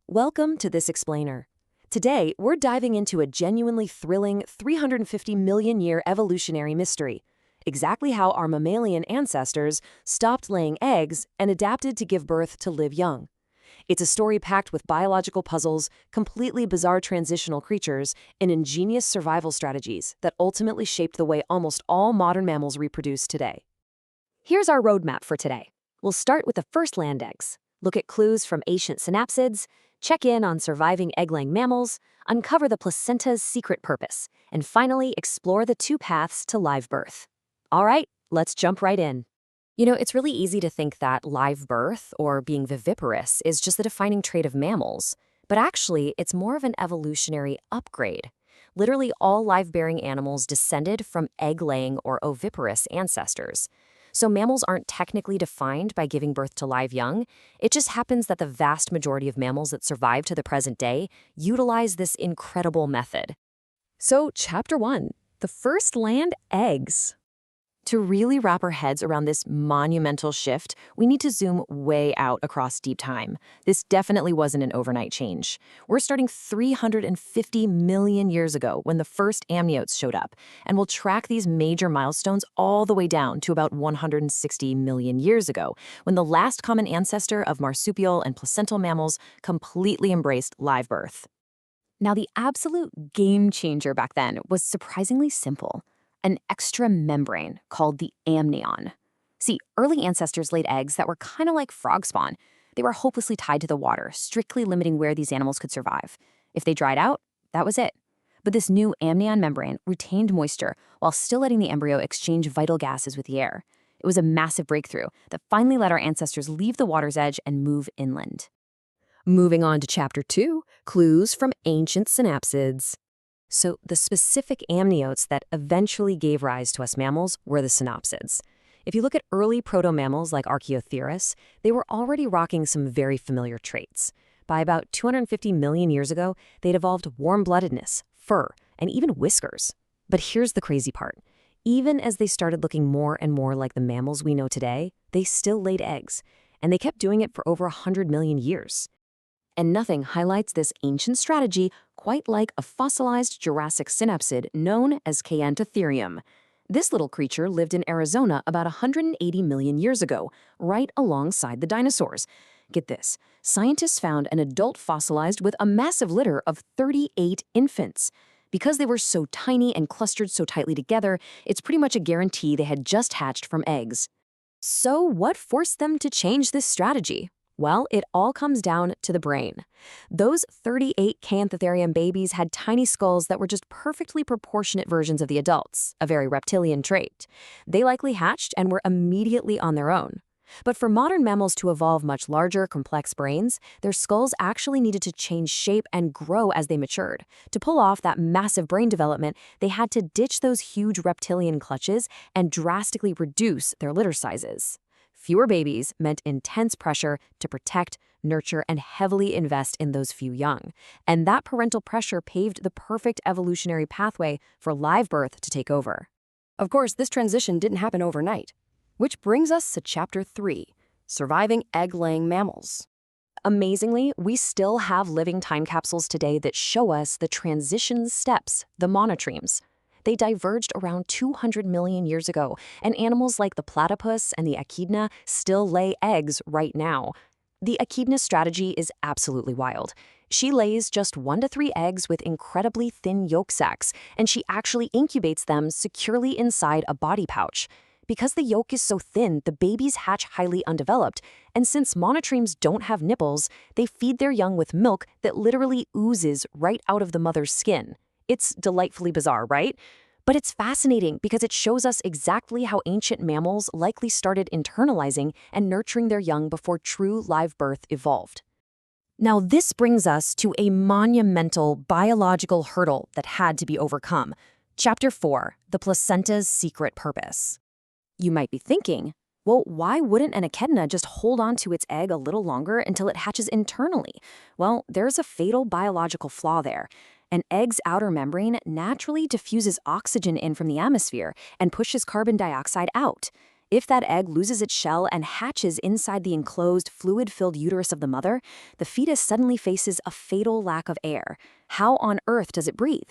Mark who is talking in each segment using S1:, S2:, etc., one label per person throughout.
S1: Welcome to This Explainer. Today, we're diving into a genuinely thrilling 350 million year evolutionary mystery. Exactly how our mammalian ancestors stopped laying eggs and adapted to give birth to live young. It's a story packed with biological puzzles, completely bizarre transitional creatures, and ingenious survival strategies that ultimately shaped the way almost all modern mammals reproduce today. Here's our roadmap for today. We'll start with the first land eggs, look at clues from ancient synapsids, check in on surviving egg-laying mammals, uncover the placenta's secret purpose, and finally explore the two paths to live birth. All right, let's jump right in. It's really easy to think that live birth, or being viviparous, is just the defining trait of mammals. But actually, it's more of an evolutionary upgrade. Literally all live-bearing animals descended from egg-laying or oviparous ancestors. So mammals aren't technically defined by giving birth to live young. It just happens that the vast majority of mammals that survive to the present day utilize this incredible method. So, Chapter 1, the first land eggs. To really wrap our heads around this monumental shift, we need to zoom way out across deep time. This definitely wasn't an overnight change. We're starting 350 million years ago when the first amniotes showed up, and we'll track these major milestones all the way down to about 160 million years ago, when the last common ancestor of marsupial and placental mammals completely embraced live birth. Now, the absolute game changer back then was surprisingly simple. An extra membrane called the amnion. See, early ancestors laid eggs that were kind of like frog spawn. They were hopelessly tied to the water, strictly limiting where these animals could survive. If they dried out, that was it. But this new amnion membrane retained moisture while still letting the embryo exchange vital gases with the air. It was a massive breakthrough that finally let our ancestors leave the water's edge and move inland. Moving on to Chapter 2, clues from ancient synapsids. So the specific amniotes that eventually gave rise to us mammals were the synapsids. If you look at early proto-mammals like Archaeotherus, they were already rocking some very familiar traits. By about 250 million years ago, they'd evolved warm-bloodedness, fur, and even whiskers. But here's the crazy part. Even as they started looking more and more like the mammals we know today, they still laid eggs, and they kept doing it for over 100 million years. And nothing highlights this ancient strategy quite like a fossilized Jurassic synapsid known as Kayentatherium. This little creature lived in Arizona about 180 million years ago, right alongside the dinosaurs. Get this, scientists found an adult fossilized with a massive litter of 38 infants. Because they were so tiny and clustered so tightly together, it's pretty much a guarantee they had just hatched from eggs. So what forced them to change this strategy? Well, it all comes down to the brain. Those 38 Kayentatherium babies had tiny skulls that were just perfectly proportionate versions of the adults, a very reptilian trait. They likely hatched and were immediately on their own. But for modern mammals to evolve much larger, complex brains, their skulls actually needed to change shape and grow as they matured. To pull off that massive brain development, they had to ditch those huge reptilian clutches and drastically reduce their litter sizes. Fewer babies meant intense pressure to protect, nurture, and heavily invest in those few young. And that parental pressure paved the perfect evolutionary pathway for live birth to take over. Of course, this transition didn't happen overnight. Which brings us to Chapter 3, surviving egg-laying mammals. Amazingly, we still have living time capsules today that show us the transition steps, the monotremes. They diverged around 200 million years ago, and animals like the platypus and the echidna still lay eggs right now. The echidna strategy is absolutely wild. She lays just 1 to 3 eggs with incredibly thin yolk sacs, and she actually incubates them securely inside a body pouch. Because the yolk is so thin, the babies hatch highly undeveloped, and since monotremes don't have nipples, they feed their young with milk that literally oozes right out of the mother's skin. It's delightfully bizarre, right? But it's fascinating because it shows us exactly how ancient mammals likely started internalizing and nurturing their young before true live birth evolved. Now, this brings us to a monumental biological hurdle that had to be overcome. Chapter 4, the placenta's secret purpose. You might be thinking, well, why wouldn't an echidna just hold on to its egg a little longer until it hatches internally? Well, there's a fatal biological flaw there. An egg's outer membrane naturally diffuses oxygen in from the atmosphere and pushes carbon dioxide out. If that egg loses its shell and hatches inside the enclosed, fluid-filled uterus of the mother, the fetus suddenly faces a fatal lack of air. How on earth does it breathe?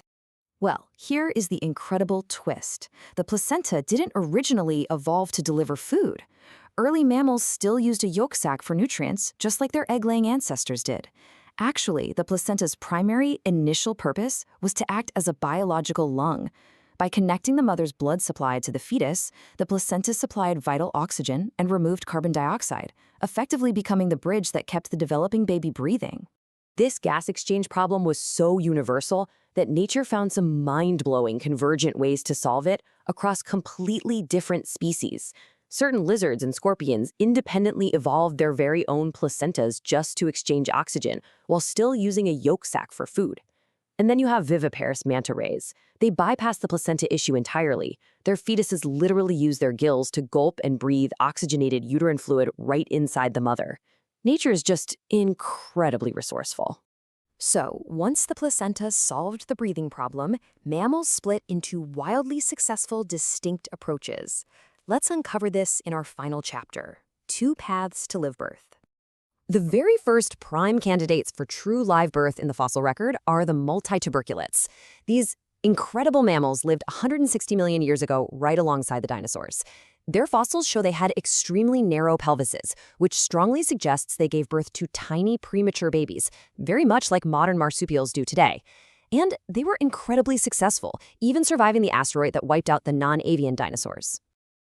S1: Well, here is the incredible twist. The placenta didn't originally evolve to deliver food. Early mammals still used a yolk sac for nutrients, just like their egg-laying ancestors did. Actually, the placenta's primary initial purpose was to act as a biological lung. By connecting the mother's blood supply to the fetus, the placenta supplied vital oxygen and removed carbon dioxide, effectively becoming the bridge that kept the developing baby breathing. This gas exchange problem was so universal that nature found some mind-blowing convergent ways to solve it across completely different species. Certain lizards and scorpions independently evolved their very own placentas just to exchange oxygen, while still using a yolk sac for food. And then you have viviparous manta rays. They bypass the placenta issue entirely. Their fetuses literally use their gills to gulp and breathe oxygenated uterine fluid right inside the mother. Nature is just incredibly resourceful. So, once the placenta solved the breathing problem, mammals split into wildly successful, distinct approaches. Let's uncover this in our final chapter, 2 Paths to Live Birth. The very first prime candidates for true live birth in the fossil record are the multituberculates. These incredible mammals lived 160 million years ago right alongside the dinosaurs. Their fossils show they had extremely narrow pelvises, which strongly suggests they gave birth to tiny premature babies, very much like modern marsupials do today. And they were incredibly successful, even surviving the asteroid that wiped out the non-avian dinosaurs.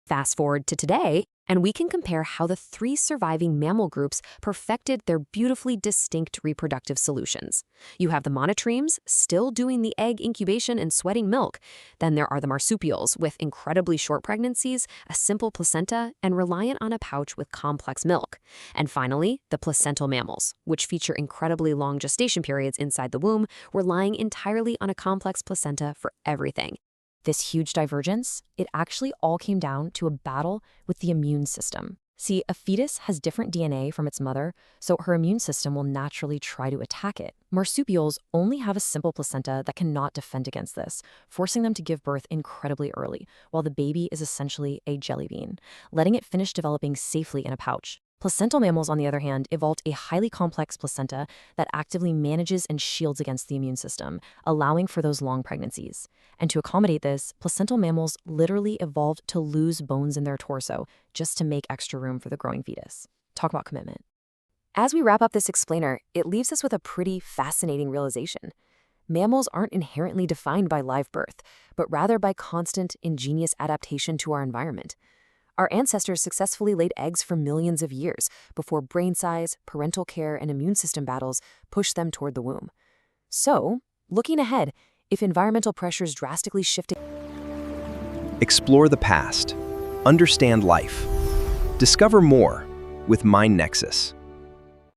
S1: Fast forward to today, and we can compare how the 3 surviving mammal groups perfected their beautifully distinct reproductive solutions. You have the monotremes, still doing the egg incubation and sweating milk. Then there are the marsupials, with incredibly short pregnancies, a simple placenta, and reliant on a pouch with complex milk. And finally, the placental mammals, which feature incredibly long gestation periods inside the womb, relying entirely on a complex placenta for everything. This huge divergence, it actually all came down to a battle with the immune system. See, a fetus has different DNA from its mother, so her immune system will naturally try to attack it. Marsupials only have a simple placenta that cannot defend against this, forcing them to give birth incredibly early, while the baby is essentially a jelly bean, letting it finish developing safely in a pouch. Placental mammals, on the other hand, evolved a highly complex placenta that actively manages and shields against the immune system, allowing for those long pregnancies. And to accommodate this, placental mammals literally evolved to lose bones in their torso just to make extra room for the growing fetus. Talk about commitment. As we wrap up this explainer, it leaves us with a pretty fascinating realization. Mammals aren't inherently defined by live birth, but rather by constant, ingenious adaptation to our environment. Our ancestors successfully laid eggs for millions of years before brain size, parental care, and immune system battles pushed them toward the womb. So, looking ahead, if environmental pressures drastically shifted...
S2: Explore the past. Understand life. Discover more with MindNexus.